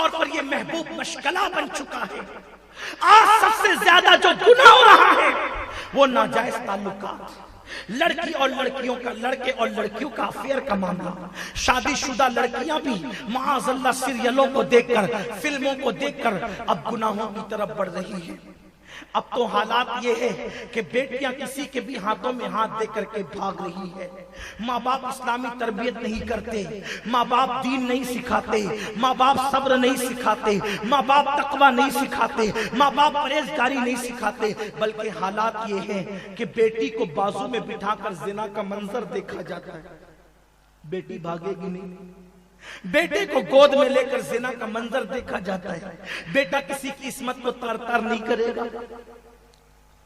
طور پر یہ محبوب مشغلہ بن چکا ہے۔ آج سب سے زیادہ جو گناہ ہو رہا ہے وہ ناجائز تعلقات، لڑکی اور لڑکیوں کا، لڑکے اور لڑکیوں کا افیئر کا معاملہ۔ شادی شدہ لڑکیاں بھی معاذ اللہ سیریلوں کو دیکھ کر، فلموں کو دیکھ کر اب گناہوں کی طرف بڑھ رہی ہیں۔ اب تو حالات یہ ہے کہ بیٹیاں کسی کے بھی ہاتھوں میں ہاتھ دے کر کے بھاگ رہی ہے۔ ماں باپ اسلامی تربیت نہیں کرتے، ماں باپ دین نہیں سکھاتے، ماں باپ صبر نہیں سکھاتے، ماں باپ تقوی نہیں سکھاتے، ماں باپ پرہیزگاری نہیں سکھاتے، بلکہ حالات یہ ہیں کہ بیٹی کو بازو میں بٹھا کر زنا کا منظر دیکھا جاتا ہے۔ بیٹی بھاگے گی نہیں، بیٹے کو گود میں لے کر زنا کا منظر دیکھا جاتا ہے۔ بیٹا کسی کی عصمت کو تار تار نہیں کرے گا۔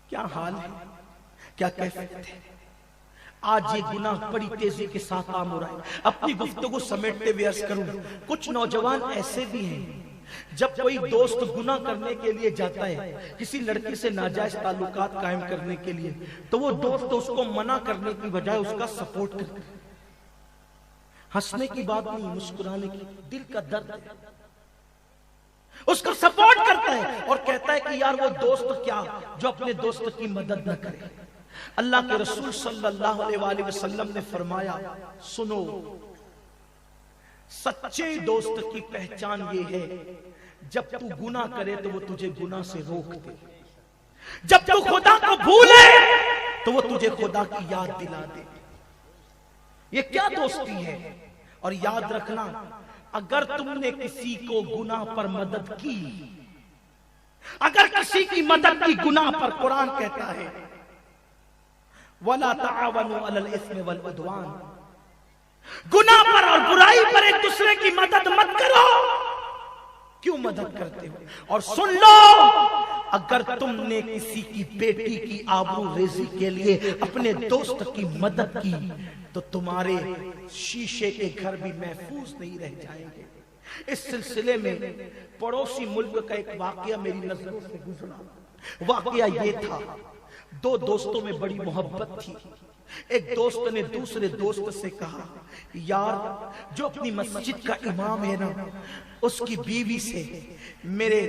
کیا حال ہے، کیا کیفیت ہے۔ آج یہ گناہ بڑی تیزی کے ساتھ عام ہو رہا ہے۔ اپنی گفتگو سمیٹتے ہوئے عرض کروں، کچھ نوجوان ایسے بھی ہیں جب کوئی دوست گناہ کرنے کے لیے جاتا ہے، کسی لڑکی سے ناجائز تعلقات قائم کرنے کے لیے، تو وہ دوست اس کو منع کرنے کی بجائے اس کا سپورٹ کرتا ہے۔ ہنسنے کی بات نہیں، مسکرانے کی، دل کا درد ہے، اس کو سپورٹ کرتا ہے اور کہتا ہے کہ یار وہ دوست کیا جو اپنے دوست کی مدد نہ کرے۔ اللہ کے رسول صلی اللہ علیہ وآلہ وسلم نے فرمایا، سنو، سچے دوست کی پہچان یہ ہے جب تو گناہ کرے تو وہ تجھے گناہ سے روک دے، جب تو خدا کو بھولے تو وہ تجھے خدا کی یاد دلا دے۔ یہ کیا دوستی ہے؟ اور یاد رکھنا، اگر تم نے کسی کو گناہ پر مدد کی، اگر کسی کی مدد کی گناہ پر، قرآن کہتا ہے وَلَا تَعَاوَنُوا عَلَى الْإِثْمِ وَالْعُدْوَانِ، گناہ پر اور برائی پر ایک دوسرے کی مدد مت کرو۔ کیوں مدد کرتے ہو؟ اور سن لو، اگر تم نے کسی کی بیٹی کی آبرو ریزی کے لیے اپنے دوست کی مدد کی تو تمہارے شیشے کے گھر بھی محفوظ نہیں رہ جائیں گے۔ اس سلسلے میں پڑوسی ملک کا ایک واقعہ میری نظروں سے گزرا۔ واقعہ یہ تھا، دو دوستوں میں بڑی محبت تھی۔ ایک دوست نے دوسرے دوست سے کہا، یار جو اپنی مسجد کا امام ہے نا، اس کی بیوی سے میرے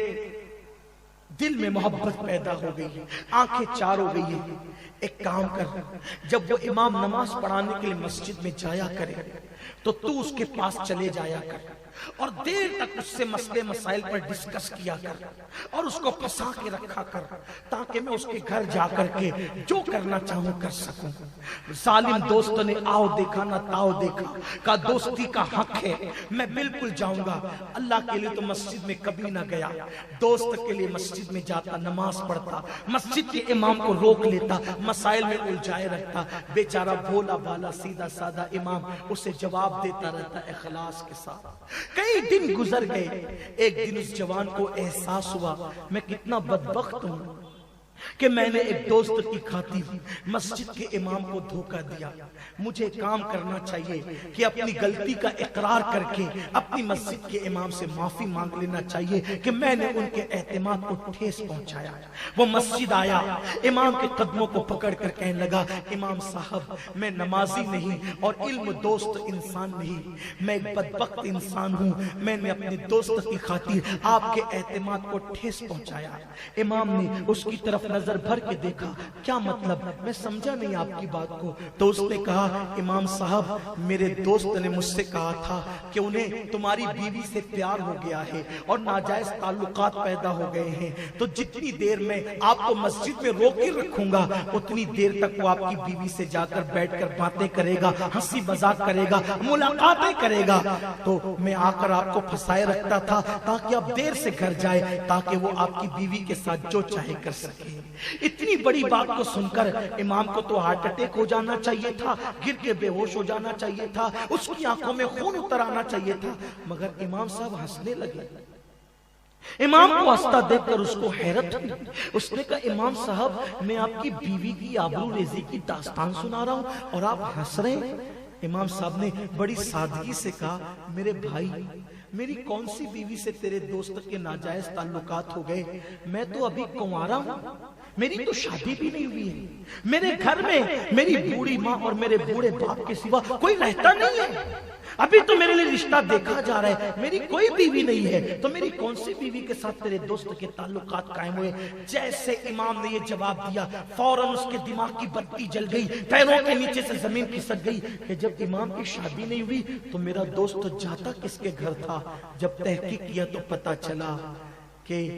دل میں محبت پیدا ہو گئی ہے، آنکھیں چار ہو گئی ہیں۔ ایک کام کر، جب وہ امام نماز پڑھانے کے لیے مسجد میں جایا کرے تو اس کے پاس چلے جایا کر اور دیر تک اس سے مسئلے مسائل پر ڈسکس کیا کر اور اس کو پھنسا کے رکھا کر، تاکہ میں اس کے گھر جا کر کے جو کرنا چاہوں کر سکوں۔ ظالم دوست نے آؤ دیکھا نہ تاؤ دیکھا، کہا دوستی کا حق ہے، میں بالکل جاؤں گا۔ اللہ کے لیے تو مسجد میں کبھی نہ گیا، دوست کے لیے مسجد میں جاتا، نماز پڑھتا، مسجد کے امام کو روک لیتا، مسائل میں الجھائے رکھتا۔ بیچارہ بھولا بالا سیدھا سادہ امام اسے جواب دیتا رہتا اخلاص کے ساتھ۔ کئی دن گزر گئے، ایک دن اس جوان کو احساس ہوا میں کتنا بدبخت ہوں کہ میں نے ایک دوست کی خاطر مسجد کے امام کو دھوکہ دیا۔ مجھے کام کرنا چاہیے کہ اپنی غلطی کا اقرار کر کے اپنی مسجد کے امام سے معافی مانگ لینا چاہیے کہ میں نے ان کے اعتماد کو ٹھیس پہنچایا۔ وہ مسجد آیا، امام کے قدموں کو پکڑ کر کہنے لگا، امام صاحب میں نمازی نہیں اور علم دوست انسان نہیں، میں ایک بدبخت انسان ہوں، میں نے اپنے دوست کی خاطر آپ کے اعتماد کو ٹھیس پہنچایا۔ امام نے اس کی طرف نظر بھر کے دیکھا، کیا مطلب؟ میں سمجھا نہیں آپ کی بات کو۔ تو اس نے کہا، امام صاحب میرے دوست نے مجھ سے کہا تھا کہ انہیں تمہاری بیوی سے پیار ہو گیا ہے اور ناجائز تعلقات پیدا ہو گئے ہیں، تو جتنی دیر میں آپ کو مسجد میں روک کے رکھوں گا اتنی دیر تک وہ آپ کی بیوی سے جا کر بیٹھ کر باتیں کرے گا، ہنسی مذاق کرے گا، ملاقاتیں کرے گا۔ تو میں آ کر آپ کو پھنسائے رکھتا تھا تاکہ آپ دیر سے گھر جائے، تاکہ وہ آپ کی بیوی کے ساتھ جو چاہے کر سکے۔ اتنی بڑی بات کو سن کر امام کو تو ہارٹ اٹیک ہو جانا چاہیے تھا، گر کے بے ہوش ہو جانا چاہیے تھا، اس کی آنکھوں میں خون اتر آنا چاہیے تھا، مگر امام صاحب ہنسنے لگے۔ امام کو ہنستا دیکھ کر اس کو حیرت ہوئی۔ اس نے کہا، امام صاحب میں آپ کی بیوی کی آبرو ریزی کی داستان سنا رہا ہوں اور آپ ہنس رہے ہیں۔ امام صاحب نے بڑی سادگی سے کہا، میرے بھائی میری کون سی بیوی سے تیرے دوست کے ناجائز تعلقات ہو گئے؟ میں تو ابھی کنوارا ہوں، میری تو شادی بھی نہیں ہوئی ہے، میرے گھر میں میری بوڑھی ماں اور میرے بوڑھے باپ کے سوا کوئی رہتا نہیں ہے، ابھی تو میرے لیے رشتہ دیکھا جا رہا ہے، میری کوئی بیوی نہیں ہے، تو میری کون سی بیوی کے ساتھ تیرے دوست کے تعلقات قائم ہوئے؟ جیسے امام نے یہ جواب دیا فوراً اس کے دماغ کی بتی جل گئی، پیروں کے نیچے سے زمین کھسک گئی کہ جب امام کی شادی نہیں ہوئی تو میرا دوست جاتا کس کے گھر تھا؟ جب تحقیق کیا تو پتا چلا کہ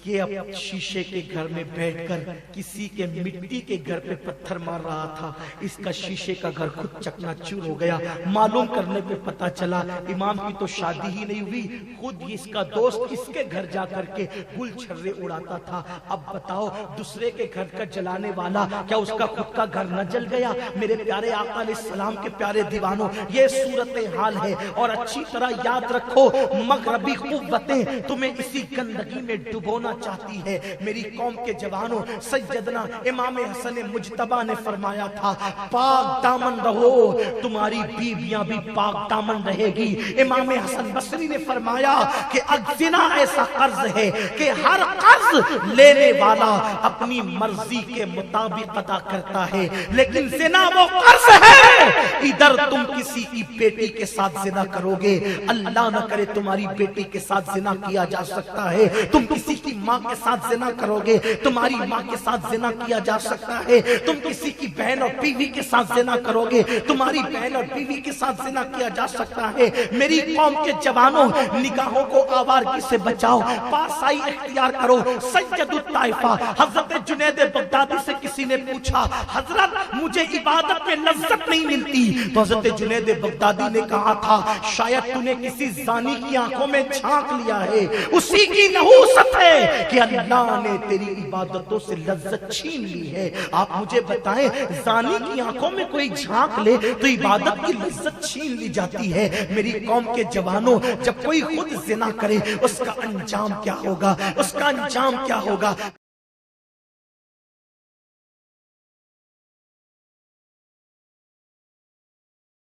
یہ اب شیشے کے گھر میں بیٹھ کر کسی کے مٹی کے گھر پہ پتھر مار رہا تھا، اس کا شیشے کا گھر خود چکنا چور ہو گیا۔ معلوم کرنے پہ پتا چلا امام کی تو شادی ہی نہیں ہوئی، خود اس کا دوست اس کے گھر جا کر کے گل چھرے اڑاتا تھا۔ اب بتاؤ دوسرے کے گھر کا جلانے والا کیا اس کا خود کا گھر نہ جل گیا؟ میرے پیارے آقا علیہ السلام کے پیارے دیوانوں، یہ صورتحال ہے، اور اچھی طرح یاد رکھو مغربی قوتیں تمہیں اسی گندگی میں ڈبونا چاہتی ہے۔ میری قوم کے جوانوں، سیدنا امام حسن مجتبی نے فرمایا تھا پاک دامن رہو، تمہاری بیویاں بھی پاک دامن رہے گی۔ امام حسن بصری نے فرمایا کہ زنا ایسا قرض ہے کہ ہر قرض لینے والا اپنی مرضی کے مطابق ادا کرتا ہے، لیکن زنا وہ قرض ہے ادھر تم کسی کی بیٹی کے ساتھ زنا کرو گے، اللہ نہ کرے تمہاری بیٹی کے ساتھ زنا کیا جا سکتا ہے، تم کسی کی ماں کے ساتھ زنا کرو گے، تمہاری ماں کے ساتھ زنا کیا جا سکتا ہے، تم کسی کی بہن اور بیوی کے ساتھ زنا کرو گے، تمہاری بہن اور بیوی کے ساتھ زنا کیا جا سکتا ہے۔ میری قوم کے جوانوں، نگاہوں کو آوارگی سے بچاؤ، پاسائی اختیار کرو۔ سید الطائفہ حضرت جنید بغدادی سے کسی نے پوچھا حضرت مجھے عبادت میں لذت نہیں ملتی، تو حضرت جنید بغدادی نے کہا تھا شاید تو نے کسی زانی کی آنکھوں میں جھانک لیا ہے، اسی کی نحوست ہے کہ اللہ نے تیری عبادتوں سے لذت چھین لی ہے۔ آپ مجھے بتائیں زانی کی آنکھوں میں کوئی جھانک لے تو عبادت کی لذت چھین لی جاتی ہے۔ میری قوم کے جوانوں، جب کوئی خود زنا کرے اس کا انجام کیا ہوگا؟ اس کا انجام کیا ہوگا؟